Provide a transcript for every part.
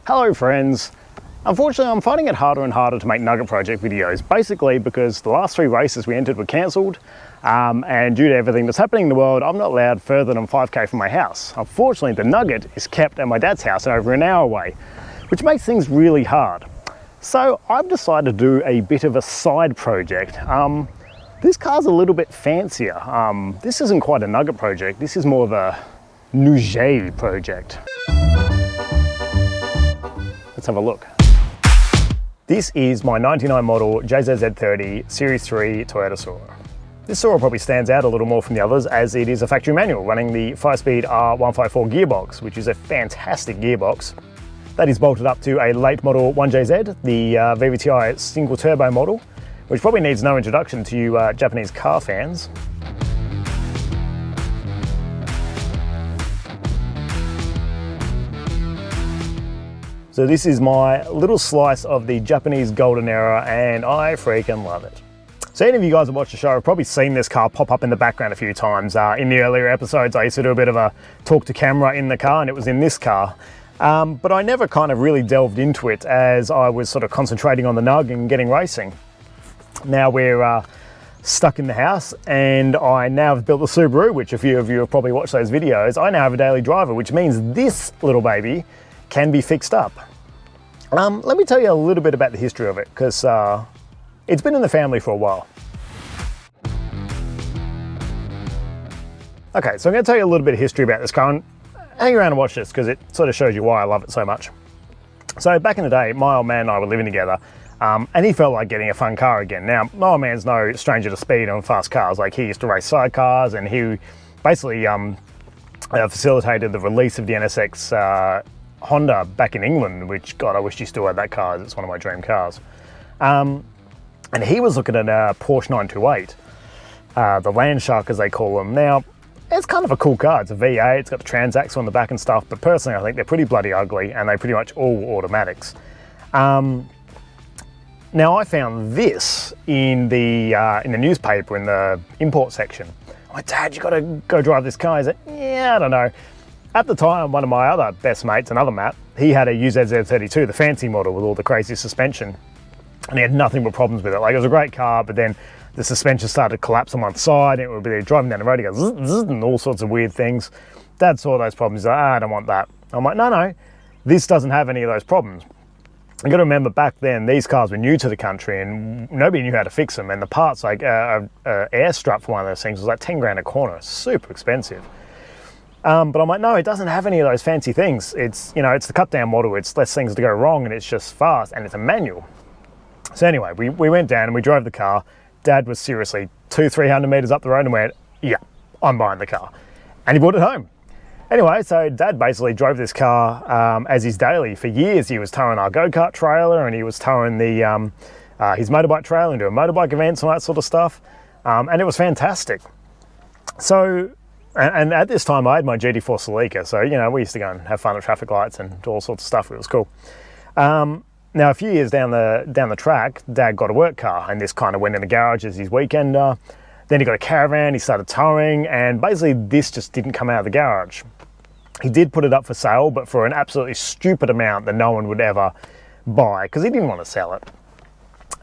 Hello friends! Unfortunately, I'm finding it harder and harder to make Nugget Project videos, basically because the last 3 races we entered were cancelled, and due to everything that's happening in the world, I'm not allowed further than 5k from my house. Unfortunately, the Nugget is kept at my dad's house and over an hour away, which makes things really hard. So I've decided to do a bit of a side project. This car's a little bit fancier. This isn't quite a Nugget project, this is more of a Nugget project. Let's have a look. This is my 99 model JZZ30 Series 3 Toyota Soarer. This Soarer probably stands out a little more from the others as it is a factory manual running the 5-speed R154 gearbox, which is a fantastic gearbox. That is bolted up to a late model 1JZ, the vvti single turbo model, which probably needs no introduction to you Japanese car fans. So this is my little slice of the Japanese golden era and I freaking love it. So any of you guys that watch the show have probably seen this car pop up in the background a few times. In the earlier episodes I used to do a bit of a talk to camera in the car and it was in this car. But I never kind of really delved into it as I was sort of concentrating on the Nug and getting racing. Now we're stuck in the house and I now have built the Subaru, which a few of you have probably watched those videos. I now have a daily driver, which means this little baby can be fixed up. Let me tell you a little bit about the history of it, because it's been in the family for a while. Okay, so I'm going to tell you a little bit of history about this car, and hang around and watch this because it sort of shows you why I love it so much. So back in the day, my old man and I were living together, and he felt like getting a fun car again. Now, my old man's no stranger to speed on fast cars. Like, he used to race sidecars, and he basically facilitated the release of the NSX Honda back in England, which, God, I wish you still had that car. It's one of my dream cars. And he was looking at a Porsche 928, the Landshark as they call them. Now, it's kind of a cool car. It's a V8, it's got the transaxle on the back and stuff, but personally I think they're pretty bloody ugly and they pretty much all automatics. Now I found this in the newspaper in the import section. I'm like, Dad, you gotta go drive this car. He's like, yeah, I don't know. At the time, one of my other best mates, another Matt, he had a UZZ32, the fancy model with all the crazy suspension, and he had nothing but problems with it. Like, it was a great car, but then the suspension started to collapse on one side, and it would be driving down the road, he goes zzz, zzz, and all sorts of weird things. Dad saw those problems, he's like, I don't want that. I'm like, no, this doesn't have any of those problems. You got to remember, back then, these cars were new to the country, and nobody knew how to fix them, and the parts, like air strut for one of those things was like 10 grand a corner, super expensive. But I'm like, no, it doesn't have any of those fancy things. It's, you know, it's the cut down model, it's less things to go wrong and it's just fast and it's a manual. So anyway, we went down and we drove the car. Dad was seriously 200-300 meters up the road and went, yeah, I'm buying the car. And he brought it home. Anyway, so Dad basically drove this car as his daily. For years he was towing our go-kart trailer and he was towing the his motorbike trailer and doing motorbike events and all that sort of stuff. And it was fantastic. So, and at this time I had my GT4 Celica, so, you know, we used to go and have fun at traffic lights and do all sorts of stuff. It was cool. Now, a few years down the track, Dad got a work car, and this kind of went in the garage as his weekender. Then he got a caravan, he started towing, and basically this just didn't come out of the garage. He did put it up for sale, but for an absolutely stupid amount that no one would ever buy, because he didn't want to sell it.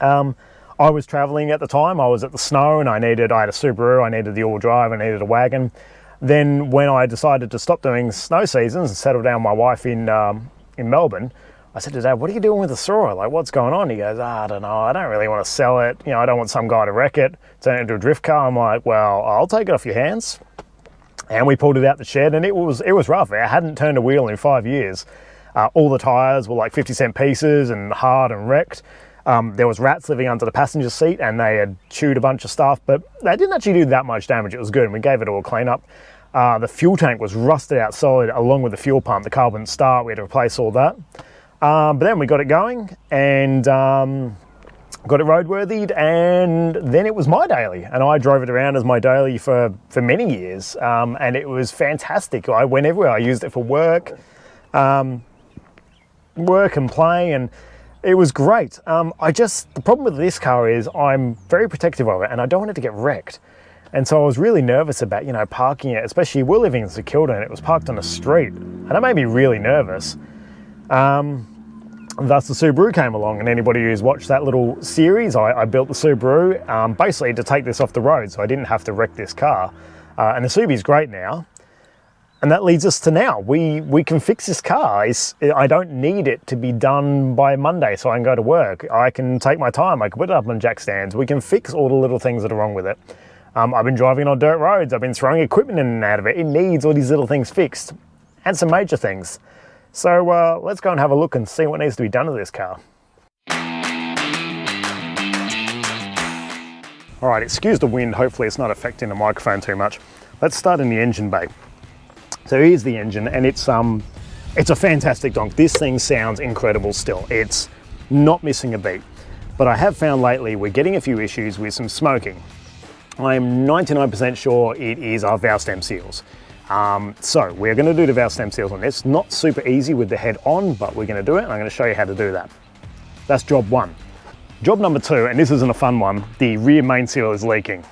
I was traveling at the time. I was at the snow, and I had a Subaru, I needed the all drive, I needed a wagon. Then when I decided to stop doing snow seasons and settle down my wife in Melbourne, I said to Dad, what are you doing with the Soarer? Like, what's going on? He goes, I don't know, I don't really want to sell it. You know, I don't want some guy to wreck it, turn it into a drift car. I'm like, well, I'll take it off your hands. And we pulled it out the shed, and it was rough. I hadn't turned a wheel in 5 years. All the tires were like 50-cent pieces and hard and wrecked. There was rats living under the passenger seat, and they had chewed a bunch of stuff, but they didn't actually do that much damage. It was good, and we gave it all a clean up. The fuel tank was rusted out solid along with the fuel pump. The car wouldn't start. We had to replace all that. But then we got it going and got it roadworthied, and then it was my daily, and I drove it around as my daily for many years, and it was fantastic. I went everywhere. I used it for work and play, and it was great. The problem with this car is I'm very protective of it, and I don't want it to get wrecked. And so I was really nervous about, you know, parking it, especially we're living in St Kilda and it was parked on a street, and that made me really nervous. Thus the Subaru came along, and anybody who's watched that little series, I built the Subaru basically to take this off the road so I didn't have to wreck this car. And the Subi's great now. And that leads us to now. We can fix this car. I don't need it to be done by Monday so I can go to work. I can take my time. I can put it up on jack stands. We can fix all the little things that are wrong with it. I've been driving on dirt roads. I've been throwing equipment in and out of it. It needs all these little things fixed and some major things. So let's go and have a look and see what needs to be done to this car. All right, excuse the wind. Hopefully it's not affecting the microphone too much. Let's start in the engine bay. So here's the engine, and it's a fantastic donk. This thing sounds incredible still. It's not missing a beat. But I have found lately we're getting a few issues with some smoking. I'm 99% sure it is our valve stem seals. So we're going to do the valve stem seals on this. Not super easy with the head on, but we're going to do it, and I'm going to show you how to do that. That's job one. Job number two, and this isn't a fun one, the rear main seal is leaking.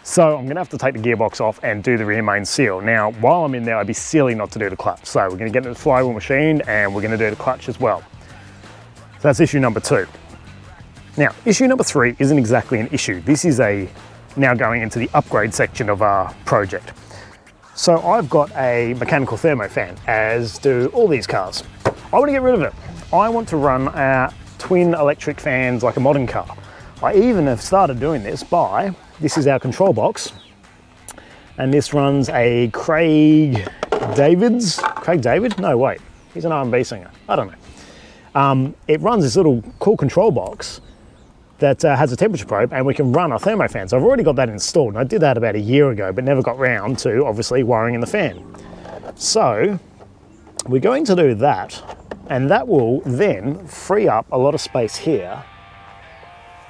So I'm going to have to take the gearbox off and do the rear main seal. Now, while I'm in there, I'd be silly not to do the clutch. So we're going to get the flywheel machine, and we're going to do the clutch as well. So that's issue number two. Now, issue number three isn't exactly an issue. This is now going into the upgrade section of our project. So I've got a mechanical thermofan, as do all these cars. I want to get rid of it. I want to run our twin electric fans like a modern car. I even have started doing this by, this is our control box, and this runs a Craig David? No, wait, he's an R&B singer, I don't know. It runs this little cool control box that has a temperature probe, and we can run our thermofan. So I've already got that installed, and I did that about a year ago, but never got round to obviously wiring in the fan. So we're going to do that, and that will then free up a lot of space here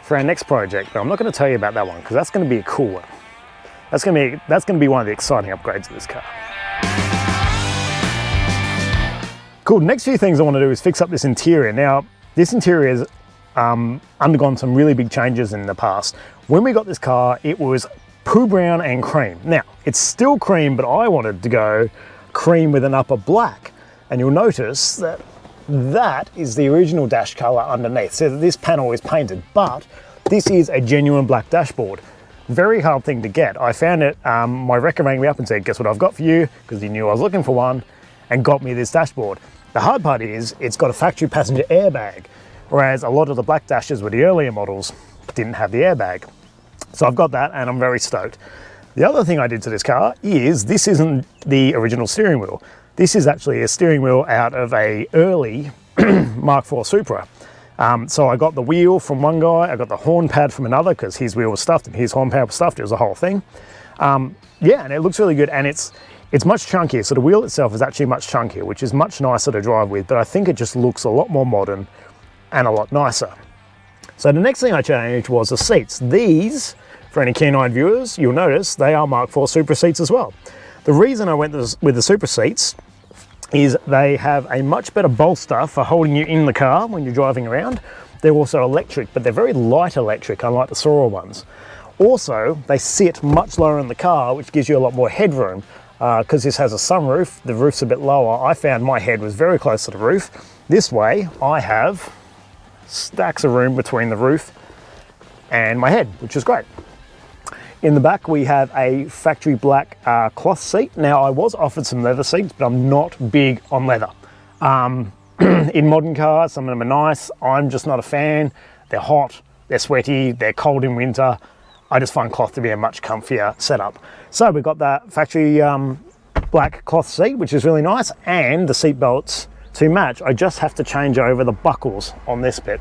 for our next project, but I'm not going to tell you about that one because that's going to be a cool one. That's going to be one of the exciting upgrades of this car. Cool, the next few things I want to do is fix up this interior. Now, this interior has undergone some really big changes in the past. When we got this car, it was poo brown and cream. Now, it's still cream, but I wanted to go cream with an upper black. And you'll notice that that is the original dash color underneath. So this panel is painted, but this is a genuine black dashboard. Very hard thing to get. I found it, my wrecker rang me up and said, guess what I've got for you? Because he knew I was looking for one, and got me this dashboard. The hard part is it's got a factory passenger airbag, whereas a lot of the black dashes with the earlier models didn't have the airbag. So I've got that, and I'm very stoked. The other thing I did to this car is, this isn't the original steering wheel. This is actually a steering wheel out of a early Mark IV Supra. So I got the wheel from one guy, I got the horn pad from another because his wheel was stuffed and his horn pad was stuffed. It was a whole thing. Yeah, and it looks really good, and it's much chunkier. So the wheel itself is actually much chunkier, which is much nicer to drive with, but I think it just looks a lot more modern and a lot nicer. So the next thing I changed was the seats. These, for any keen-eyed viewers, you'll notice they are Mark IV Supra seats as well. The reason I went with the Supra seats is they have a much better bolster for holding you in the car when you're driving around. They're also electric, but they're very light electric, unlike the Soarer ones. Also, they sit much lower in the car, which gives you a lot more headroom. Because this has a sunroof, the roof's a bit lower. I found my head was very close to the roof. This way, I have stacks of room between the roof and my head, which is great. In the back, we have a factory black cloth seat. Now, I was offered some leather seats, but I'm not big on leather. In modern cars, some of them are nice. I'm just not a fan. They're hot, they're sweaty, they're cold in winter. I just find cloth to be a much comfier setup. So we've got that factory black cloth seat, which is really nice, and the seat belts to match. I just have to change over the buckles on this bit.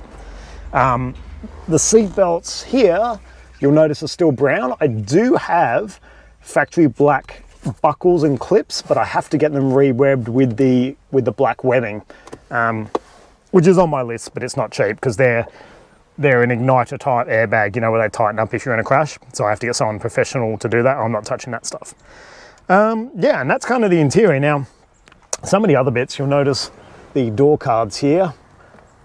The seat belts here, you'll notice are still brown. I do have factory black buckles and clips, but I have to get them re-webbed with the black webbing, which is on my list, but it's not cheap because they're an igniter type airbag, you know, where they tighten up if you're in a crash. So I have to get someone professional to do that. I'm not touching that stuff. Yeah, and that's kind of the interior. Now, some of the other bits, you'll notice the door cards here.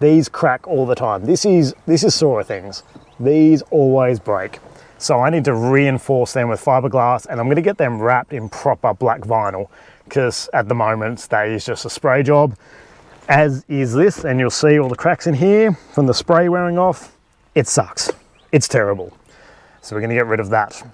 These crack all the time. This is Soarer things. These always break. So I need to reinforce them with fiberglass, and I'm going to get them wrapped in proper black vinyl because at the moment that is just a spray job, as is this, and you'll see all the cracks in here from the spray wearing off. It sucks. It's terrible. So we're going to get rid of that.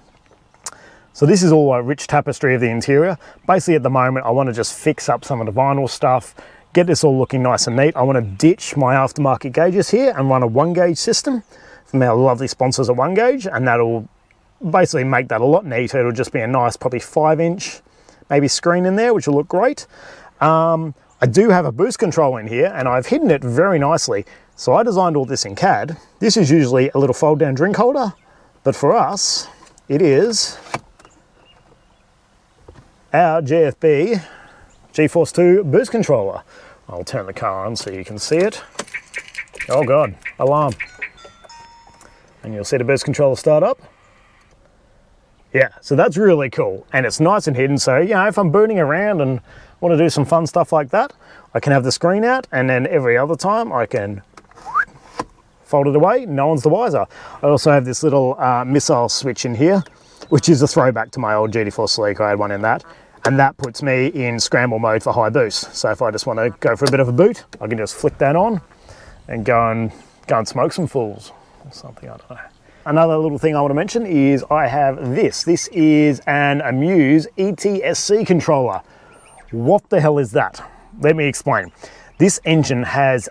So this is all a rich tapestry of the interior. Basically at the moment I want to just fix up some of the vinyl stuff, get this all looking nice and neat. I want to ditch my aftermarket gauges here and run a 1 gauge system from our lovely sponsors at 1 gauge, and that'll basically make that a lot neater. It'll just be a nice probably 5-inch maybe screen in there, which will look great. I do have a boost control in here and I've hidden it very nicely. So I designed all this in CAD. This is usually a little fold down drink holder, but for us it is our GFB GeForce 2 boost controller. I'll turn the car on so you can see it. Oh God, alarm. And you'll see the boost controller start up. Yeah, so that's really cool. And it's nice and hidden, so you know, if I'm booting around and want to do some fun stuff like that, I can have the screen out, and then every other time I can fold it away, no one's the wiser. I also have this little missile switch in here, which is a throwback to my old GT4 Sleek. I had one in that, and that puts me in scramble mode for high boost. So if I just want to go for a bit of a boot, I can just flick that on and go and smoke some fools or something, I don't know. Another little thing I want to mention is I have this. This is an Amuse ETSC controller. What the hell is that? Let me explain. This engine has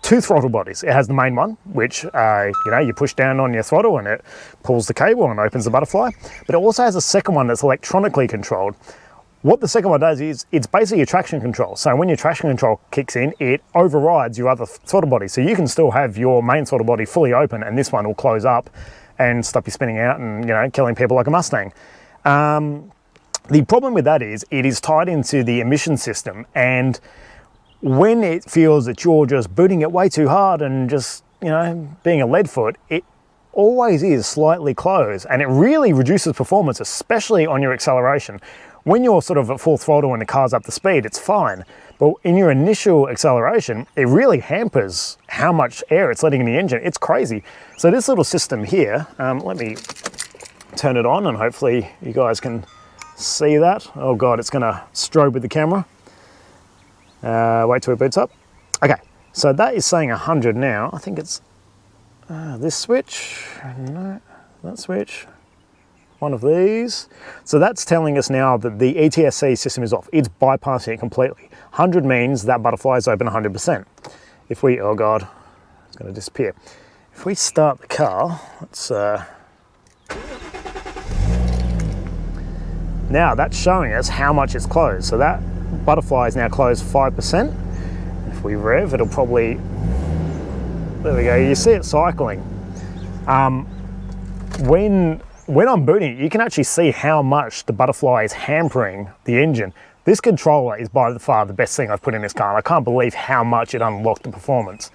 two throttle bodies. It has the main one, which you know, you push down on your throttle and it pulls the cable and opens the butterfly. But it also has a second one that's electronically controlled. What the second one does is it's basically a traction control. So when your traction control kicks in, it overrides your other throttle body. So you can still have your main throttle body fully open, and this one will close up and stop you spinning out and, you know, killing people like a Mustang. The problem with that is it is tied into the emission system, and when it feels that you're just booting it way too hard and just, you know, being a lead foot, it always is slightly closed, and it really reduces performance, especially on your acceleration. When you're sort of at full throttle and the car's up to speed, it's fine. But in your initial acceleration, it really hampers how much air it's letting in the engine. It's crazy. So this little system here, let me turn it on and hopefully you guys can see that. Oh God, it's gonna strobe with the camera. Wait till it boots up. Okay, so that is saying 100 now. I think it's this switch, no, that switch. One of these. So that's telling us now that the ETSC system is off. It's bypassing it completely. 100 means that butterfly is open 100%. If we, oh God, it's gonna disappear. If we start the car, let's, now that's showing us how much it's closed. So that butterfly is now closed 5%. If we rev, it'll probably, there we go, you see it cycling. When I'm booting it, you can actually see how much the butterfly is hampering the engine. This controller is by far the best thing I've put in this car, and I can't believe how much it unlocked the performance.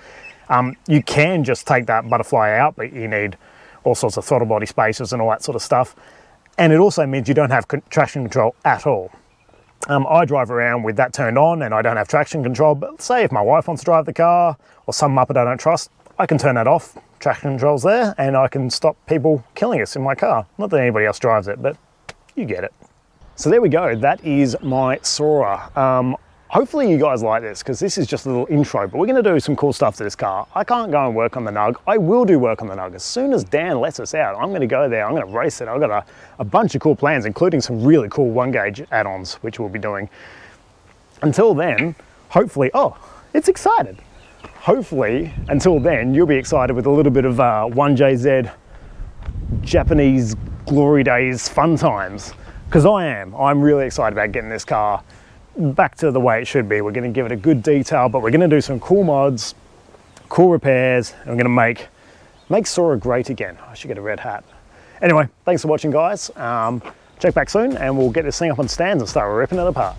You can just take that butterfly out, but you need all sorts of throttle body spacers and all that sort of stuff. And it also means you don't have traction control at all. I drive around with that turned on and I don't have traction control, but say if my wife wants to drive the car or some muppet I don't trust, I can turn that off. Traction control's there, and I can stop people killing us in my car. Not that anybody else drives it, but you get it. So there we go, that is my Soarer. Hopefully you guys like this, because this is just a little intro, but we're gonna do some cool stuff to this car. I can't go and work on the Nug. I will do work on the Nug. As soon as Dan lets us out, I'm gonna go there, I'm gonna race it. I've got a bunch of cool plans, including some really cool 1 gauge add-ons, which we'll be doing. Until then, hopefully, oh, it's excited. Hopefully, until then, you'll be excited with a little bit of 1JZ Japanese glory days fun times. Because I'm really excited about getting this car back to the way it should be. We're going to give it a good detail, but we're going to do some cool mods, cool repairs, and we're going to make Soarer great again. I should get a red hat. Anyway, thanks for watching, guys. Check back soon, and we'll get this thing up on stands and start ripping it apart.